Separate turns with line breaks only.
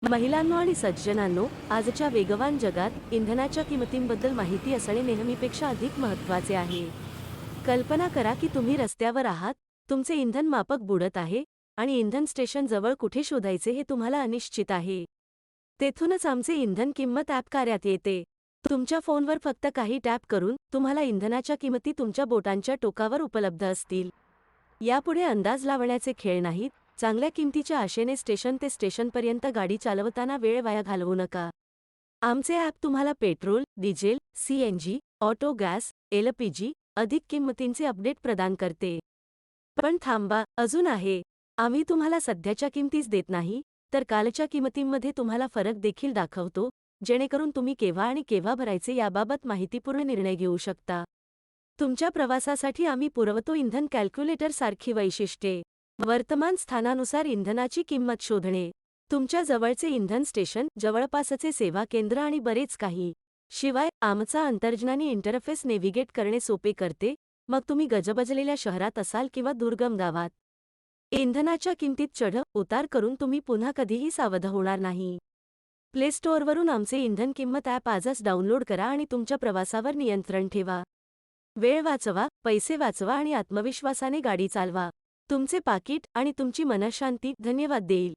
महिलांनो आणि सज्जनांनो, आजच्या वेगवान जगात इंधनाच्या किमतींबद्दल माहिती असणे नेहमीपेक्षा अधिक महत्त्वाचे आहे. कल्पना करा की तुम्ही रस्त्यावर आहात, तुमचे इंधन मापक बुडत आहे आणि इंधन स्टेशन जवळ कुठे शोधायचे हे तुम्हाला अनिश्चित आहे. तेथूनच आमचे इंधन किंमत ॲप कार्यात येते. तुमच्या फोनवर फक्त काही टॅप करून तुम्हाला इंधनाच्या किमती तुमच्या बोटांच्या टोकावर उपलब्ध असतील. यापुढे अंदाज लावण्याचे खेळ नाहीत. चांगल्या किमतीच्या आशेने स्टेशन ते स्टेशनपर्यंत गाडी चालवताना वेळ वाया घालवू नका. आमचे ॲप तुम्हाला petrol, diesel, CNG, auto gas, LPG अधिक किंमतींचे अपडेट प्रदान करते. पण थांबा, अजून आहे. आम्ही तुम्हाला सध्याच्या किमतीच देत नाही, तर कालच्या किमतींमध्ये तुम्हाला फरक देखील दाखवतो, जेणेकरून तुम्ही केव्हा आणि केव्हा भरायचे याबाबत माहितीपूर्ण निर्णय घेऊ शकता. तुमच्या प्रवासासाठी आम्ही पुरवतो इंधन कॅल्क्युलेटर सारखी वैशिष्ट्ये. वर्तमान स्थानानुसार इंधनाची किंमत शोधणे. तुमच्या जवळचे इंधन स्टेशन, जवळपासचे सेवा केंद्र आणि बरेच काही. शिवाय आमचा अंतर्ज्ञानी इंटरफेस नेव्हिगेट करणे सोपे करते, मग तुम्ही गजबजलेल्या शहरात असाल किंवा दुर्गम गावात. इंधनाच्या किमतीत चढ-उतार करून तुम्ही पुन्हा कधीही सावध होणार नाही. प्ले स्टोअरवरून आमचे इंधन किंमत ॲप आजच डाउनलोड करा आणि तुमच्या प्रवासावर नियंत्रण ठेवा. वेळ वाचवा, पैसे वाचवा आणि आत्मविश्वासाने गाडी चालवा. तुमचे पाकीट आणि तुमची मनःशांती धन्यवाद देईल.